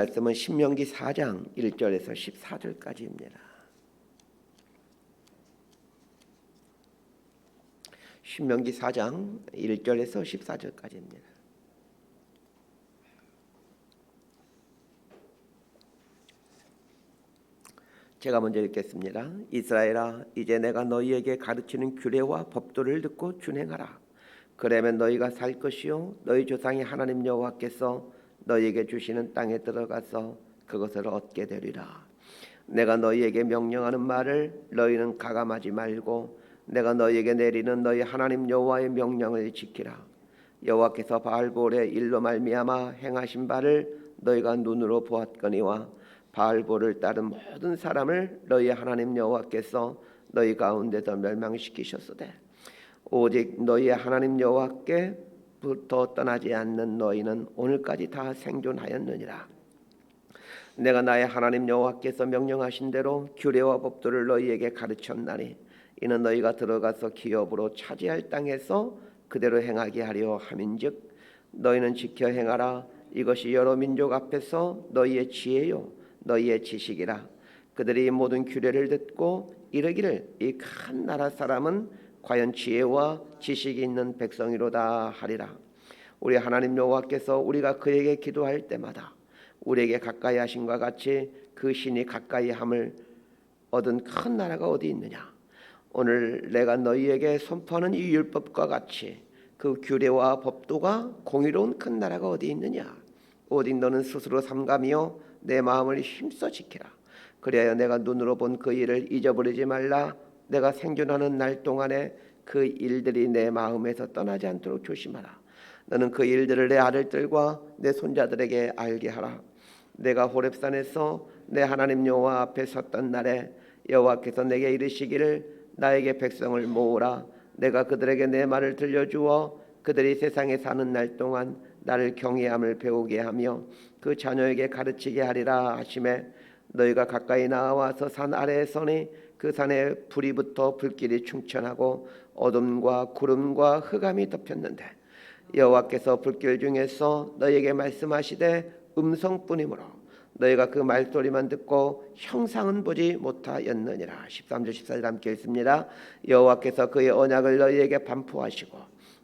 말씀은 신명기 4장 1절에서 14절까지입니다. 신명기 4장 1절에서 14절까지입니다. 제가 먼저 읽겠습니다. 이스라엘아, 이제 내가 너희에게 가르치는 규례와 법도를 듣고 준행하라. 그러면 너희가 살 것이요 너희 조상의 하나님 여호와께서 너희에게 주시는 땅에 들어가서 그것을 얻게 되리라. 내가 너희에게 명령하는 말을 너희는 가감하지 말고 내가 너희에게 내리는 너희 하나님 여호와의 명령을 지키라. 여호와께서 바알볼의 일로 말미암아 행하신 바를 너희가 눈으로 보았거니와 바알볼을 따른 모든 사람을 너희 하나님 여호와께서 너희 가운데서 멸망시키셨으되 오직 너희의 하나님 여호와께부터 떠나지 않는 너희는 오늘까지 다 생존하였느니라. 내가 나의 하나님 여호와께서 명령하신 대로 규례와 법도를 너희에게 가르쳤나니 이는 너희가 들어가서 기업으로 차지할 땅에서 그대로 행하게 하려 함인즉 너희는 지켜 행하라. 이것이 여러 민족 앞에서 너희의 지혜요 너희의 지식이라. 그들이 이 모든 규례를 듣고 이르기를 이 큰 나라 사람은 과연 지혜와 지식이 있는 백성이로다 하리라. 우리 하나님 여호와께서 우리가 그에게 기도할 때마다 우리에게 가까이 하심과 같이 그 신이 가까이 함을 얻은 큰 나라가 어디 있느냐. 오늘 내가 너희에게 선포하는 이 율법과 같이 그 규례와 법도가 공의로운 큰 나라가 어디 있느냐. 오직 너는 스스로 삼가며 내 마음을 힘써 지키라. 그리하여 내가 눈으로 본 그 일을 잊어버리지 말라. 내가 생존하는 날 동안에 그 일들이 내 마음에서 떠나지 않도록 조심하라. 너는 그 일들을 내 아들들과 내 손자들에게 알게 하라. 내가 호렙산에서 내 하나님 여호와 앞에 섰던 날에 여호와께서 내게 이르시기를 나에게 백성을 모으라. 내가 그들에게 내 말을 들려주어 그들이 세상에 사는 날 동안 나를 경외함을 배우게 하며 그 자녀에게 가르치게 하리라 하시매 너희가 가까이 나와서 산 아래에 서니 그 산에 불이 붙어 불길이 충천하고 어둠과 구름과 흑암이 덮였는데 여호와께서 불길 중에서 너희에게 말씀하시되 음성뿐이므로 너희가 그 말소리만 듣고 형상은 보지 못하였느니라. 13절 14절 함께 읽습니다. 여호와께서 그의 언약을 너희에게 반포하시고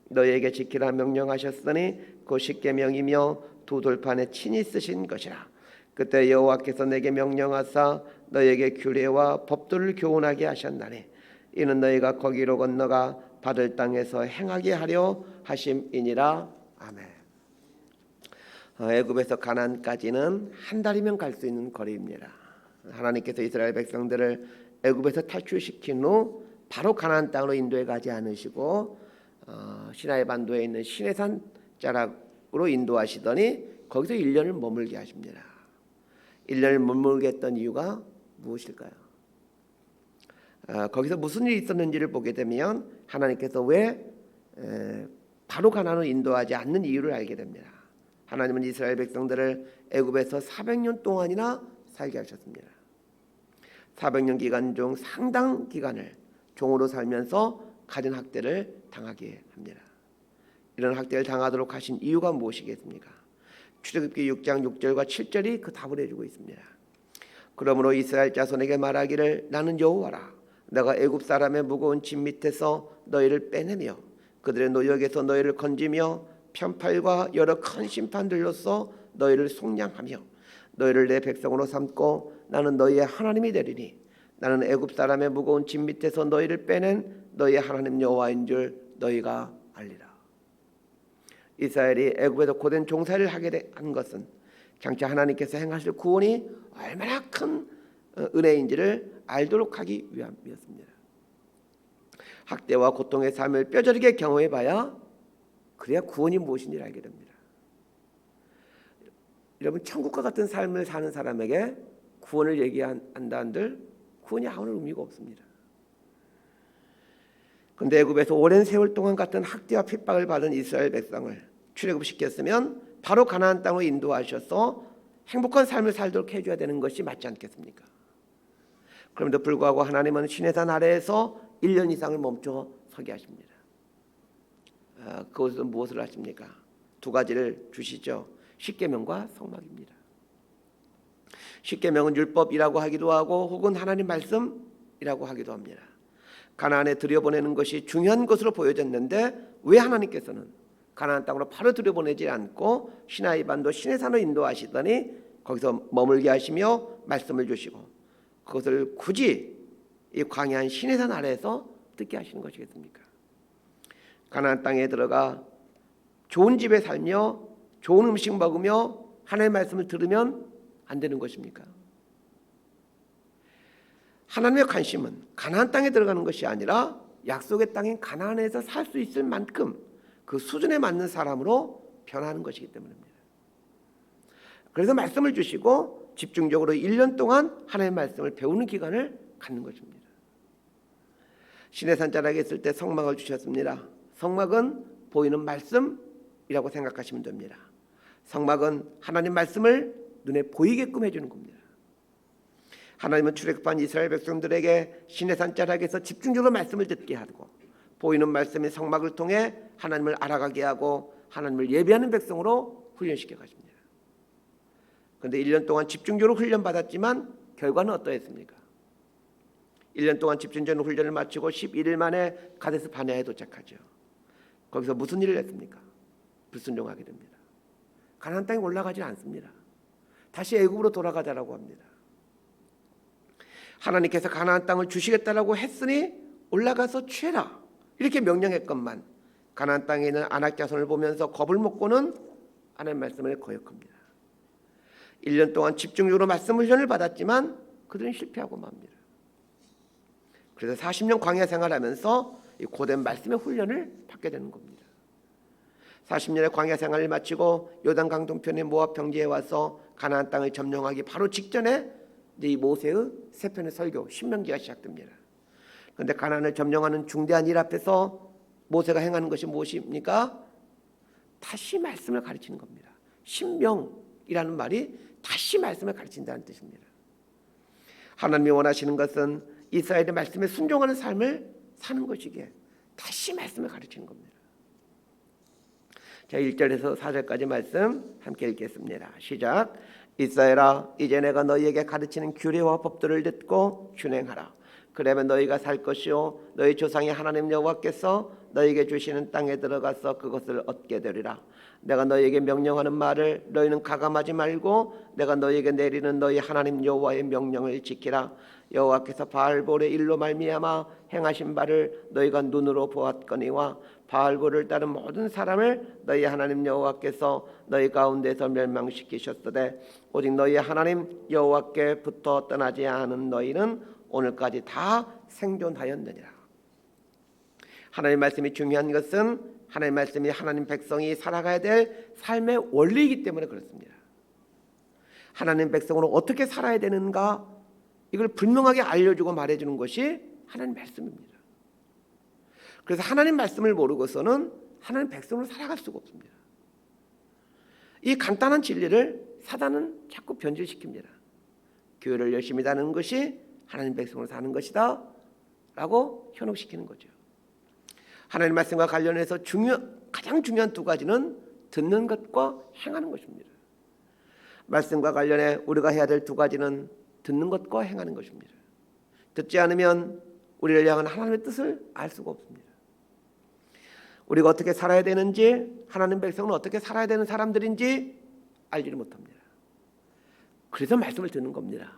너희에게 지키라 명령하셨으니 그 십계명이며 두 돌판에 친히 쓰신 것이라. 그때 여호와께서 내게 명령하사 너희에게 규례와 법도를 교훈하게 하셨나니 이는 너희가 거기로 건너가 받을 땅에서 행하게 하려 하심이니라. 아멘. 애굽에서 가나안까지는 한 달이면 갈 수 있는 거리입니다. 하나님께서 이스라엘 백성들을 애굽에서 탈출시킨 후 바로 가나안 땅으로 인도해 가지 않으시고 시나이 반도에 있는 시내산 자락으로 인도하시더니 거기서 1년을 머물게 하십니다. 1년을 머물게 했던 이유가 무엇일까요? 거기서 무슨 일이 있었는지를 보게 되면 하나님께서 왜 바로 가나안으로 인도하지 않는 이유를 알게 됩니다. 하나님은 이스라엘 백성들을 애굽에서 400년 동안이나 살게 하셨습니다. 400년 기간 중 상당 기간을 종으로 살면서 가진 학대를 당하게 합니다. 이런 학대를 당하도록 하신 이유가 무엇이겠습니까? 출애굽기 6장 6절과 7절이 그 답을 해주고 있습니다. 그러므로 이스라엘 자손에게 말하기를 나는 여호와라. 내가 애굽 사람의 무거운 짐 밑에서 너희를 빼내며 그들의 노역에서 너희를 건지며 편팔과 여러 큰 심판들로서 너희를 속량하며 너희를 내 백성으로 삼고 나는 너희의 하나님이 되리니 나는 애굽 사람의 무거운 짐 밑에서 너희를 빼낸 너희의 하나님 여호와인 줄 너희가 알리라. 이스라엘이 애굽에서 고된 종살이를 하게 한 것은 장차 하나님께서 행하실 구원이 얼마나 큰 은혜인지를 알도록 하기 위함이었습니다. 학대와 고통의 삶을 뼈저리게 경험해봐야 그래야 구원이 무엇인지를 알게 됩니다. 여러분, 천국과 같은 삶을 사는 사람에게 구원을 얘기한다 한들 구원이 아무런 의미가 없습니다. 그런데 애굽에서 오랜 세월 동안 같은 학대와 핍박을 받은 이스라엘 백성을 출애굽시켰으면 바로 가나안 땅으로 인도하셔서 행복한 삶을 살도록 해줘야 되는 것이 맞지 않겠습니까? 그럼에도 불구하고 하나님은 시내산 아래에서 1년 이상을 멈춰 서게 하십니다. 그것은 무엇을 하십니까? 두 가지를 주시죠. 십계명과 성막입니다. 십계명은 율법이라고 하기도 하고 혹은 하나님 말씀이라고 하기도 합니다. 가나안에 들여보내는 것이 중요한 것으로 보여졌는데 왜 하나님께서는 가나안 땅으로 바로 들여보내지 않고 시나이 반도 시내산으로 인도하시더니 거기서 머물게 하시며 말씀을 주시고 그것을 굳이 이 광야한 시내산 아래에서 듣게 하시는 것이겠습니까? 가나안 땅에 들어가 좋은 집에 살며 좋은 음식 먹으며 하나님의 말씀을 들으면 안 되는 것입니까? 하나님의 관심은 가나안 땅에 들어가는 것이 아니라 약속의 땅인 가나안에서 살 수 있을 만큼 그 수준에 맞는 사람으로 변하는 것이기 때문입니다. 그래서 말씀을 주시고 집중적으로 1년 동안 하나님의 말씀을 배우는 기간을 갖는 것입니다. 시내산 자락에 있을 때 성막을 주셨습니다. 성막은 보이는 말씀이라고 생각하시면 됩니다. 성막은 하나님 말씀을 눈에 보이게끔 해주는 겁니다. 하나님은 출애굽한 이스라엘 백성들에게 시내산 자락에서 집중적으로 말씀을 듣게 하고 보이는 말씀의 성막을 통해 하나님을 알아가게 하고 하나님을 예배하는 백성으로 훈련시켜 가십니다. 그런데 1년 동안 집중적으로 훈련받았지만 결과는 어떠했습니까? 1년 동안 집중적인 훈련을 마치고 11일 만에 가데스 바네아에 도착하죠. 거기서 무슨 일을 했습니까? 불순종하게 됩니다. 가나안 땅에 올라가지 않습니다. 다시 애굽으로 돌아가자라고 합니다. 하나님께서 가나안 땅을 주시겠다라고 했으니 올라가서 취해라 이렇게 명령했건만 가나안 땅에 있는 아낙 자손을 보면서 겁을 먹고는 하나님의 말씀을 거역합니다. 1년 동안 집중적으로 말씀 훈련을 받았지만 그들은 실패하고 맙니다. 그래서 40년 광야 생활하면서 이 고된 말씀의 훈련을 받게 되는 겁니다. 40년의 광야 생활을 마치고 요단강 동편의 모압 평지에 와서 가나안 땅을 점령하기 바로 직전에 이제 이 모세의 세 편의 설교 신명기가 시작됩니다. 그런데 가나안을 점령하는 중대한 일 앞에서 모세가 행하는 것이 무엇입니까? 다시 말씀을 가르치는 겁니다. 신명이라는 말이 다시 말씀을 가르친다는 뜻입니다. 하나님이 원하시는 것은 이스라엘의 말씀에 순종하는 삶을 사는 것이기에 다시 말씀을 가르치는 겁니다. 자, 1절에서 4절까지 말씀 함께 읽겠습니다. 시작. 이스라엘아, 이제 내가 너희에게 가르치는 규례와 법도를 듣고 준행하라. 그러면 너희가 살 것이요 너희 조상의 하나님 여호와께서 너희에게 주시는 땅에 들어가서 그것을 얻게 되리라. 내가 너희에게 명령하는 말을 너희는 가감하지 말고 내가 너희에게 내리는 너희 하나님 여호와의 명령을 지키라. 여호와께서 바알볼의 일로 말미암아 행하신 바를 너희가 눈으로 보았거니와 바알볼을 따른 모든 사람을 너희 하나님 여호와께서 너희 가운데서 멸망시키셨으되 오직 너희 하나님 여호와께부터 떠나지 않은 너희는 오늘까지 다 생존하였느니라. 하나님 말씀이 중요한 것은 하나님 말씀이 하나님 백성이 살아가야 될 삶의 원리이기 때문에 그렇습니다. 하나님 백성으로 어떻게 살아야 되는가 이걸 분명하게 알려주고 말해주는 것이 하나님 말씀입니다. 그래서 하나님 말씀을 모르고서는 하나님 백성으로 살아갈 수가 없습니다. 이 간단한 진리를 사단은 자꾸 변질시킵니다. 교회를 열심히 다니는 것이 하나님 백성으로 사는 것이다 라고 현혹시키는 거죠. 하나님 말씀과 관련해서 가장 중요한 두 가지는 듣는 것과 행하는 것입니다. 말씀과 관련해 우리가 해야 될 두 가지는 듣는 것과 행하는 것입니다. 듣지 않으면 우리를 향한 하나님의 뜻을 알 수가 없습니다. 우리가 어떻게 살아야 되는지, 하나님 백성은 어떻게 살아야 되는 사람들인지 알지를 못합니다. 그래서 말씀을 듣는 겁니다.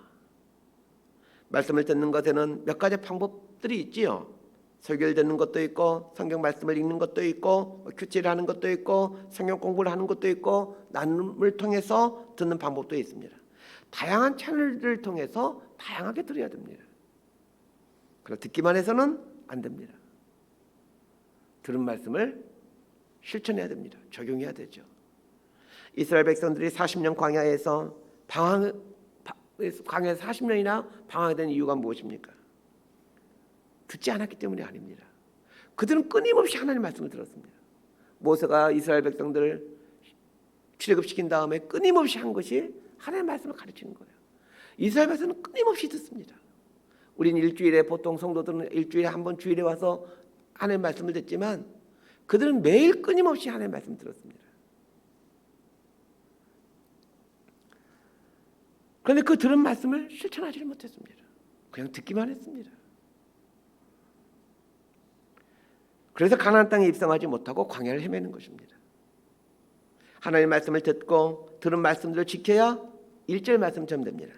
말씀을 듣는 것에는 몇 가지 방법들이 있지요. 설교를 듣는 것도 있고 성경 말씀을 읽는 것도 있고 큐티를 하는 것도 있고 성경 공부를 하는 것도 있고 나눔을 통해서 듣는 방법도 있습니다. 다양한 채널들을 통해서 다양하게 들어야 됩니다. 그러나 듣기만 해서는 안 됩니다. 들은 말씀을 실천해야 됩니다. 적용해야 되죠. 이스라엘 백성들이 40년 광야에서 40년이나 방황하게 된 이유가 무엇입니까? 듣지 않았기 때문이 아닙니다. 그들은 끊임없이 하나님의 말씀을 들었습니다. 모세가 이스라엘 백성들을 출애굽시킨 다음에 끊임없이 한 것이 하나님의 말씀을 가르치는 거예요. 이스라엘 백성은 끊임없이 듣습니다. 우리는 일주일에 보통 성도들은 일주일에 한 번 주일에 와서 하나님의 말씀을 듣지만 그들은 매일 끊임없이 하나님의 말씀을 들었습니다. 그런데 그 들은 말씀을 실천하지 못했습니다. 그냥 듣기만 했습니다. 그래서 가나안 땅에 입성하지 못하고 광야를 헤매는 것입니다. 하나님의 말씀을 듣고 들은 말씀들을 지켜야 1절 말씀처럼 됩니다.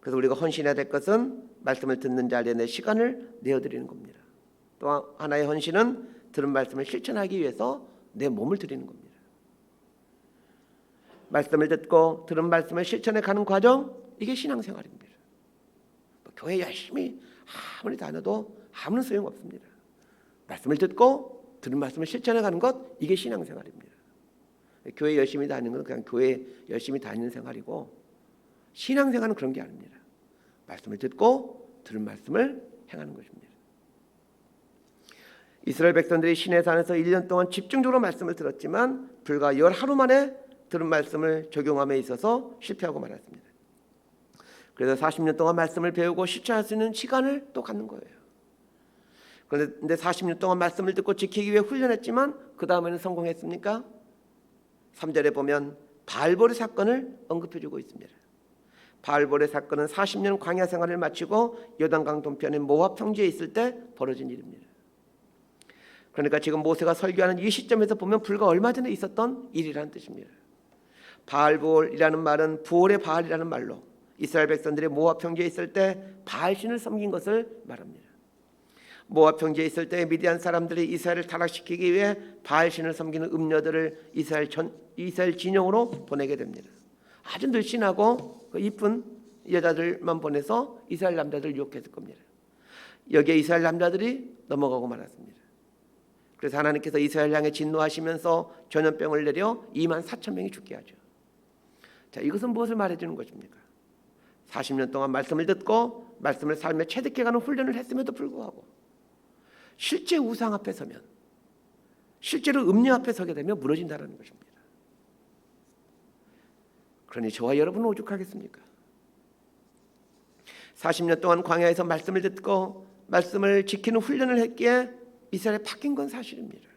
그래서 우리가 헌신해야 될 것은 말씀을 듣는 자리에 내 시간을 내어드리는 겁니다. 또 하나의 헌신은 들은 말씀을 실천하기 위해서 내 몸을 드리는 겁니다. 말씀을 듣고 들은 말씀을 실천해 가는 과정, 이게 신앙생활입니다. 교회 열심히 아무리 다녀도 아무런 소용없습니다. 말씀을 듣고 들은 말씀을 실천해 가는 것, 이게 신앙생활입니다. 교회 열심히 다니는 건 그냥 교회 열심히 다니는 생활이고, 신앙생활은 그런 게 아닙니다. 말씀을 듣고 들은 말씀을 행하는 것입니다. 이스라엘 백성들이 시내산에서 1년 동안 집중적으로 말씀을 들었지만 불과 열 하루 만에 들은 말씀을 적용함에 있어서 실패하고 말았습니다. 그래서 40년 동안 말씀을 배우고 실천할 수 있는 시간을 또 갖는 거예요. 그런데 40년 동안 말씀을 듣고 지키기 위해 훈련했지만 그 다음에는 성공했습니까? 3절에 보면 바알볼의 사건을 언급해주고 있습니다. 바알볼의 사건은 40년 광야 생활을 마치고 요단강 동편의 모압 평지에 있을 때 벌어진 일입니다. 그러니까 지금 모세가 설교하는 이 시점에서 보면 불과 얼마 전에 있었던 일이라는 뜻입니다. 바알볼이라는 말은 부올의 바알이라는 말로 이스라엘 백성들이 모압 평지에 있을 때 바알신을 섬긴 것을 말합니다. 모압 평지에 있을 때 미디안 사람들이 이스라엘을 타락시키기 위해 바알신을 섬기는 음녀들을 이스라엘 진영으로 보내게 됩니다. 아주 늘씬하고 이쁜 여자들만 보내서 이스라엘 남자들을 유혹했을 겁니다. 여기에 이스라엘 남자들이 넘어가고 말았습니다. 그래서 하나님께서 이스라엘 향해 진노하시면서 전염병을 내려 24,000명이 죽게 하죠. 자, 이것은 무엇을 말해주는 것입니까? 40년 동안 말씀을 듣고 말씀을 삶에 체득해가는 훈련을 했음에도 불구하고 실제 우상 앞에 서면, 실제로 음녀 앞에 서게 되면 무너진다는 것입니다. 그러니 저와 여러분은 오죽하겠습니까? 40년 동안 광야에서 말씀을 듣고 말씀을 지키는 훈련을 했기에 이스라엘이 바뀐 건 사실입니다.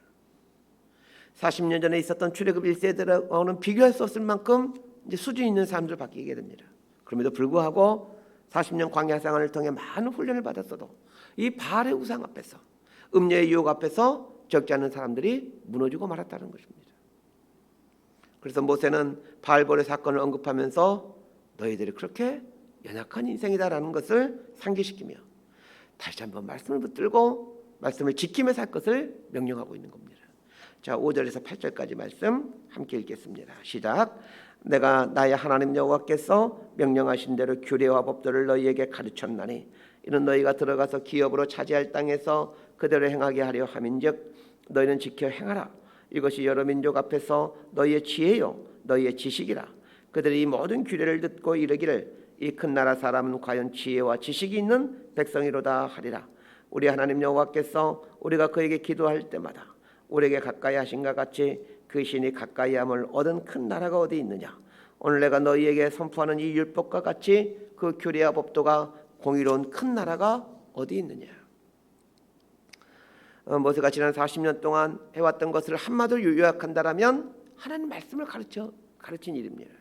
40년 전에 있었던 출애굽 1세대라고는 비교할 수 없을 만큼 이제 수준 있는 사람들 바뀌게 됩니다. 그럼에도 불구하고 40년 광야 생활을 통해 많은 훈련을 받았어도 이 바알의 우상 앞에서, 음녀의 유혹 앞에서 적지 않은 사람들이 무너지고 말았다는 것입니다. 그래서 모세는 바알볼의 사건을 언급하면서 너희들이 그렇게 연약한 인생이다라는 것을 상기시키며 다시 한번 말씀을 붙들고 말씀을 지키며 살 것을 명령하고 있는 겁니다. 자, 5절에서 8절까지 말씀 함께 읽겠습니다. 시작. 내가 나의 하나님 여호와께서 명령하신 대로 규례와 법도를 너희에게 가르쳤나니 이는 너희가 들어가서 기업으로 차지할 땅에서 그대로 행하게 하려 함인즉 너희는 지켜 행하라. 이것이 여러 민족 앞에서 너희의 지혜요 너희의 지식이라. 그들이 이 모든 규례를 듣고 이르기를 이 큰 나라 사람은 과연 지혜와 지식이 있는 백성이로다 하리라. 우리 하나님 여호와께서 우리가 그에게 기도할 때마다 우리에게 가까이 하신가 같이 그 신이 가까이함을 얻은 큰 나라가 어디 있느냐. 오늘 내가 너희에게 선포하는 이 율법과 같이 그 규례와 법도가 공의로운 큰 나라가 어디 있느냐. 모세가 지난 40년 동안 해왔던 것을 한마디로 요약한다라면 하나님 말씀을 가르친 일입니다.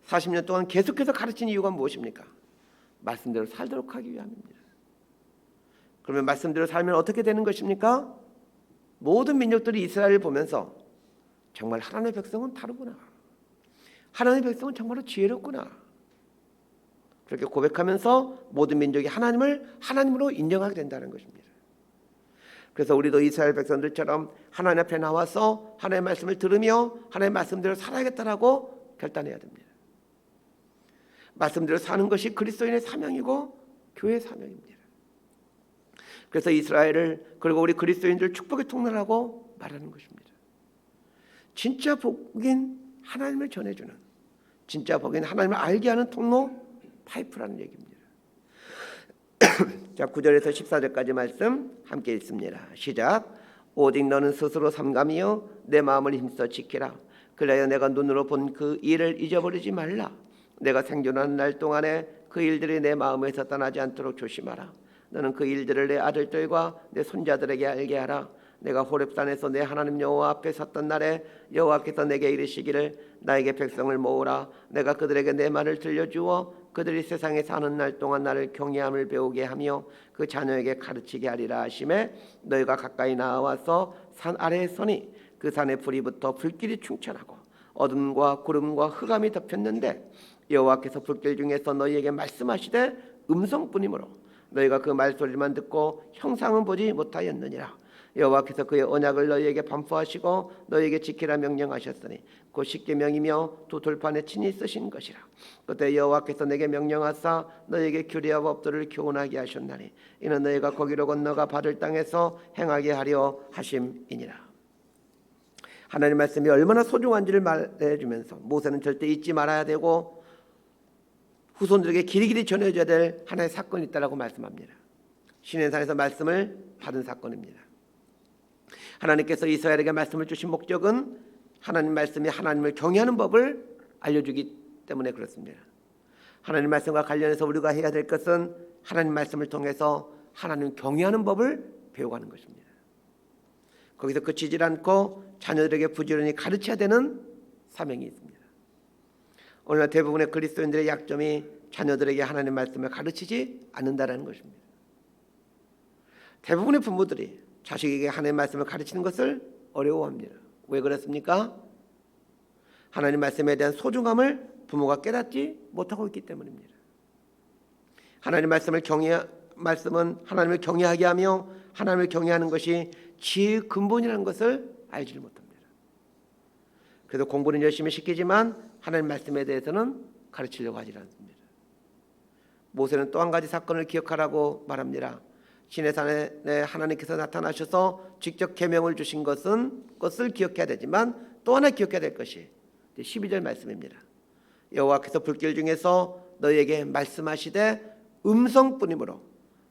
40년 동안 계속해서 가르친 이유가 무엇입니까? 말씀대로 살도록 하기 위함입니다. 그러면 말씀대로 살면 어떻게 되는 것입니까? 모든 민족들이 이스라엘을 보면서 정말 하나님의 백성은 다르구나. 하나님의 백성은 정말로 지혜롭구나. 그렇게 고백하면서 모든 민족이 하나님을 하나님으로 인정하게 된다는 것입니다. 그래서 우리도 이스라엘 백성들처럼 하나님 앞에 나와서 하나님의 말씀을 들으며 하나님의 말씀대로 살아야겠다라고 결단해야 됩니다. 말씀대로 사는 것이 그리스도인의 사명이고 교회의 사명입니다. 그래서 이스라엘을 그리고 우리 그리스도인들 축복의 통로라고 말하는 것입니다. 진짜 복인 하나님을 전해주는, 진짜 복인 하나님을 알게 하는 통로 파이프라는 얘기입니다. 자, 9절에서 14절까지 말씀 함께 읽습니다. 시작. 오직 너는 스스로 삼감이여 내 마음을 힘써 지키라. 그래야 내가 눈으로 본 그 일을 잊어버리지 말라. 내가 생존하는 날 동안에 그 일들이 내 마음에서 떠나지 않도록 조심하라. 너는 그 일들을 내 아들들과 내 손자들에게 알게 하라. 내가 호렙산에서 내 하나님 여호와 앞에 섰던 날에 여호와께서 내게 이르시기를 나에게 백성을 모으라. 내가 그들에게 내 말을 들려주어 그들이 세상에 사는 날 동안 나를 경외함을 배우게 하며 그 자녀에게 가르치게 하리라 하심에 너희가 가까이 나와서 산 아래에 서니 그 산에 불이 붙어 불길이 충천하고 어둠과 구름과 흑암이 덮였는데 여호와께서 불길 중에서 너희에게 말씀하시되 음성뿐이므로 너희가 그 말소리만 듣고 형상은 보지 못하였느니라. 여호와께서 그의 언약을 너희에게 반포하시고 너희에게 지키라 명령하셨으니 곧 십계명이며 두 돌판에 친히 쓰신 것이라. 그때 여호와께서 내게 명령하사 너희에게 규례와 법도를 교훈하게 하셨나니 이는 너희가 거기로 건너가 받을 땅에서 행하게 하려 하심이니라. 하나님 말씀이 얼마나 소중한지를 말해주면서 모세는 절대 잊지 말아야 되고 후손들에게 길이길이 전해줘야 될 하나의 사건이 있다라고 말씀합니다. 시내산에서 말씀을 받은 사건입니다. 하나님께서 이스라엘에게 말씀을 주신 목적은 하나님 말씀이 하나님을 경외하는 법을 알려주기 때문에 그렇습니다. 하나님 말씀과 관련해서 우리가 해야 될 것은 하나님 말씀을 통해서 하나님을 경외하는 법을 배워가는 것입니다. 거기서 그치지 않고 자녀들에게 부지런히 가르쳐야 되는 사명이 있습니다. 오늘날 대부분의 그리스도인들의 약점이 자녀들에게 하나님 말씀을 가르치지 않는다는 것입니다. 대부분의 부모들이 자식에게 하나님 말씀을 가르치는 것을 어려워합니다. 왜 그렇습니까? 하나님 말씀에 대한 소중함을 부모가 깨닫지 못하고 있기 때문입니다. 하나님 말씀은 하나님을 경외하게 하며 하나님을 경외하는 것이 지혜의 근본이라는 것을 알지를 못합니다. 그래서 공부는 열심히 시키지만 하나님 말씀에 대해서는 가르치려고 하지 않습니다. 모세는 또 한 가지 사건을 기억하라고 말합니다. 시내산에 하나님께서 나타나셔서 직접 계명을 주신 것을 기억해야 되지만 또 하나 기억해야 될 것이 12절 말씀입니다. 여호와께서 불길 중에서 너희에게 말씀하시되 음성뿐이므로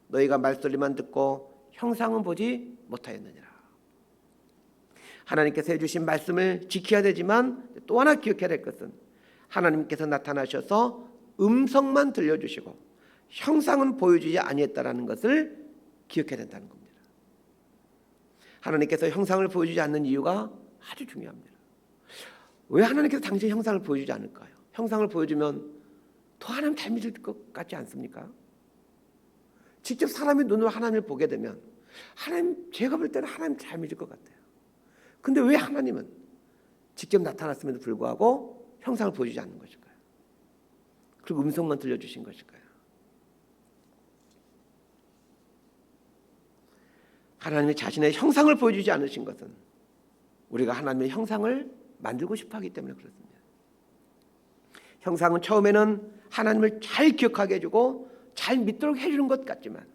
너희가 말소리만 듣고 형상은 보지 못하였느니라. 하나님께서 해주신 말씀을 지켜야 되지만 또 하나 기억해야 될 것은 하나님께서 나타나셔서 음성만 들려주시고 형상은 보여주지 아니했다라는 것을 기억해야 된다는 겁니다. 하나님께서 형상을 보여주지 않는 이유가 아주 중요합니다. 왜 하나님께서 당신의 형상을 보여주지 않을까요? 형상을 보여주면 더 하나님 닮을 것 같지 않습니까? 직접 사람의 눈으로 하나님을 보게 되면 하나님, 제가 볼 때는 하나님 닮을 것 같아요. 근데 왜 하나님은 직접 나타났음에도 불구하고 형상을 보여주지 않는 것일까요? 그리고 음성만 들려주신 것일까요? 하나님이 자신의 형상을 보여주지 않으신 것은 우리가 하나님의 형상을 만들고 싶어 하기 때문에 그렇습니다. 형상은 처음에는 하나님을 잘 기억하게 해주고 잘 믿도록 해주는 것 같지만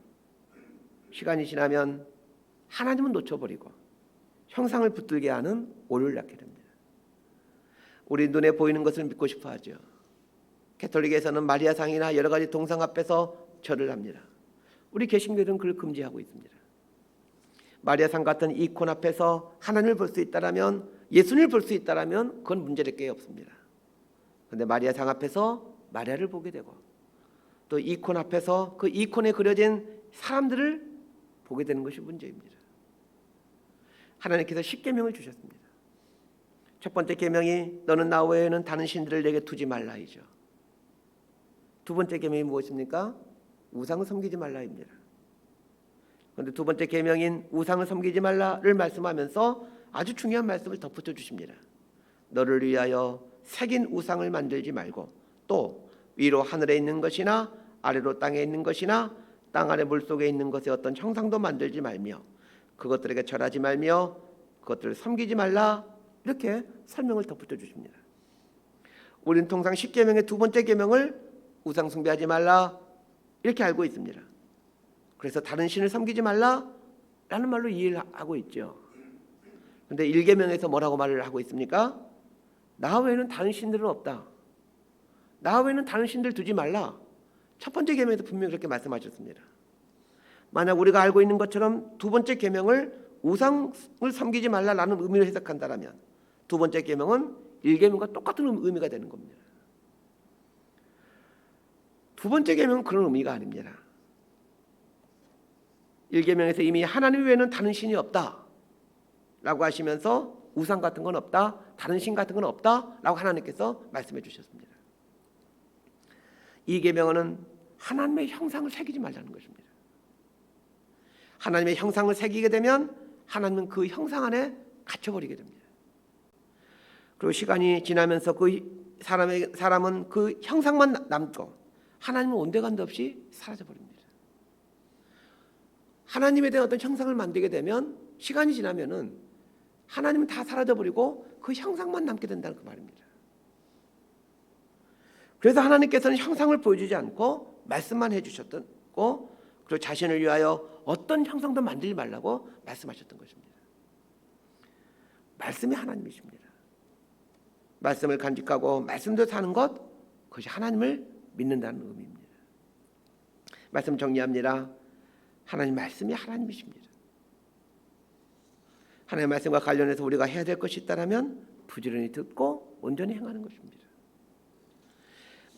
시간이 지나면 하나님은 놓쳐버리고 형상을 붙들게 하는 오류를 낳게 됩니다. 우리 눈에 보이는 것을 믿고 싶어 하죠. 가톨릭에서는 마리아상이나 여러 가지 동상 앞에서 절을 합니다. 우리 개신교들은 그걸 금지하고 있습니다. 마리아상 같은 이콘 앞에서 하나님을 볼 수 있다라면, 예수님을 볼 수 있다라면 그건 문제될 게 없습니다. 그런데 마리아상 앞에서 마리아를 보게 되고 또 이콘 앞에서 그 이콘에 그려진 사람들을 보게 되는 것이 문제입니다. 하나님께서 10계명을 주셨습니다. 첫 번째 계명이 너는 나 외에는 다른 신들을 내게 두지 말라이죠. 두 번째 계명이 무엇입니까? 우상을 섬기지 말라입니다. 그런데 두 번째 계명인 우상을 섬기지 말라를 말씀하면서 아주 중요한 말씀을 덧붙여 주십니다. 너를 위하여 새긴 우상을 만들지 말고 또 위로 하늘에 있는 것이나 아래로 땅에 있는 것이나 땅 아래 물속에 있는 것의 어떤 형상도 만들지 말며 그것들에게 절하지 말며 그것들을 섬기지 말라, 이렇게 설명을 덧붙여 주십니다. 우리는 통상 10계명의 두 번째 계명을 우상 숭배하지 말라 이렇게 알고 있습니다. 그래서 다른 신을 섬기지 말라라는 말로 이해를 하고 있죠. 그런데 1계명에서 뭐라고 말을 하고 있습니까? 나 외에는 다른 신들은 없다. 나 외에는 다른 신들 두지 말라. 첫 번째 계명에서 분명히 그렇게 말씀하셨습니다. 만약 우리가 알고 있는 것처럼 두 번째 계명을 우상을 섬기지 말라라는 의미로 해석한다면 두 번째 계명은 1계명과 똑같은 의미가 되는 겁니다. 두 번째 계명은 그런 의미가 아닙니다. 1계명에서 이미 하나님 외에는 다른 신이 없다 라고 하시면서 우상 같은 건 없다, 다른 신 같은 건 없다 라고 하나님께서 말씀해 주셨습니다. 이 계명은 하나님의 형상을 새기지 말라는 것입니다. 하나님의 형상을 새기게 되면 하나님은 그 형상 안에 갇혀버리게 됩니다. 그리고 시간이 지나면서 그 사람은 그 형상만 남고 하나님은 온데간데 없이 사라져버립니다. 하나님에 대한 어떤 형상을 만들게 되면 시간이 지나면은 하나님은 다 사라져버리고 그 형상만 남게 된다는 그 말입니다. 그래서 하나님께서는 형상을 보여주지 않고 말씀만 해주셨고, 그리고 자신을 위하여 어떤 형상도 만들지 말라고 말씀하셨던 것입니다. 말씀이 하나님이십니다. 말씀을 간직하고 말씀대로 사는 것, 그것이 하나님을 믿는다는 의미입니다. 말씀 정리합니다. 하나님 말씀이 하나님이십니다. 하나님의 말씀과 관련해서 우리가 해야 될 것이 있다면 부지런히 듣고 온전히 행하는 것입니다.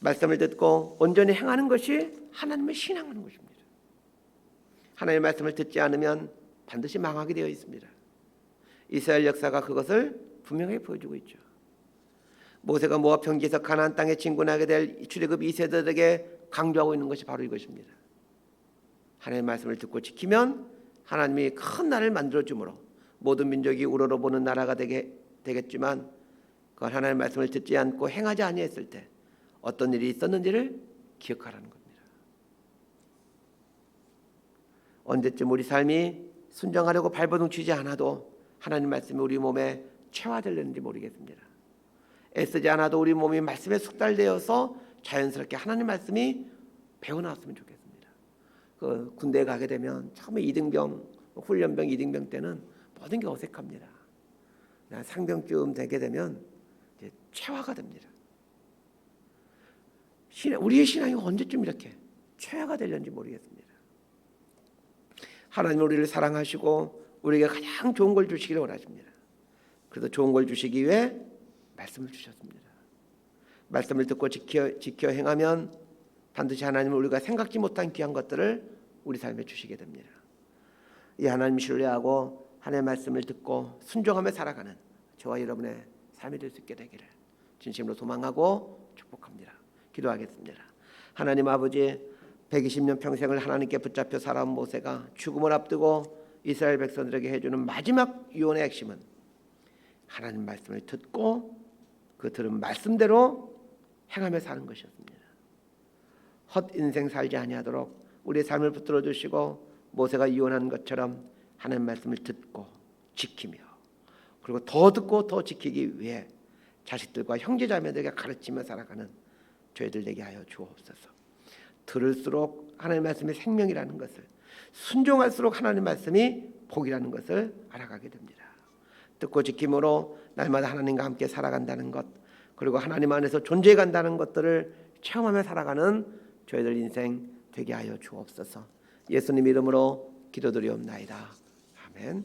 말씀을 듣고 온전히 행하는 것이 하나님을 신앙하는 것입니다. 하나님의 말씀을 듣지 않으면 반드시 망하게 되어 있습니다. 이스라엘 역사가 그것을 분명하게 보여주고 있죠. 모세가 모압 평지에서 가나안 땅에 진군하게 될 출애굽 2세들에게 강조하고 있는 것이 바로 이것입니다. 하나님의 말씀을 듣고 지키면 하나님이 큰 나라를 만들어 주므로 모든 민족이 우러러보는 나라가 되겠지만, 그건 하나님의 말씀을 듣지 않고 행하지 아니했을 때 어떤 일이 있었는지를 기억하라는 겁니다. 언제쯤 우리 삶이 순종하려고 발버둥 치지 않아도 하나님 말씀이 우리 몸에 체화되려는지 모르겠습니다. 애쓰지 않아도 우리 몸이 말씀에 숙달되어서 자연스럽게 하나님 말씀이 배워나왔으면 좋겠습니다. 그 군대에 가게 되면 처음에 이등병, 훈련병, 이등병 때는 모든 게 어색합니다. 상병쯤 되게 되면 이제 체화가 됩니다. 우리의 신앙이 언제쯤 이렇게 체화가 되려는지 모르겠습니다. 하나님 우리를 사랑하시고 우리에게 가장 좋은 걸 주시기를 원하십니다. 그래서 좋은 걸 주시기 위해 말씀을 주셨습니다. 말씀을 듣고 지켜 행하면 반드시 하나님은 우리가 생각지 못한 귀한 것들을 우리 삶에 주시게 됩니다. 이 하나님 신뢰하고 하나님의 말씀을 듣고 순종하며 살아가는 저와 여러분의 삶이 될 수 있게 되기를 진심으로 소망하고 축복합니다. 기도하겠습니다. 하나님 아버지, 120년 평생을 하나님께 붙잡혀 살아온 모세가 죽음을 앞두고 이스라엘 백성들에게 해주는 마지막 유언의 핵심은 하나님 말씀을 듣고 그 들은 말씀대로 행하며 사는 것이었습니다. 헛 인생 살지 아니하도록 우리의 삶을 붙들어 주시고 모세가 유언한 것처럼 하나님 말씀을 듣고 지키며, 그리고 더 듣고 더 지키기 위해 자식들과 형제자매들에게 가르치며 살아가는 저희들 되게 하여 주옵소서. 들을수록 하나님 말씀이 생명이라는 것을, 순종할수록 하나님 말씀이 복이라는 것을 알아가게 됩니다. 듣고 지킴으로 날마다 하나님과 함께 살아간다는 것, 그리고 하나님 안에서 존재해간다는 것들을 체험하며 살아가는 저희들 인생 되게 하여 주옵소서. 예수님 이름으로 기도드리옵나이다. 아멘.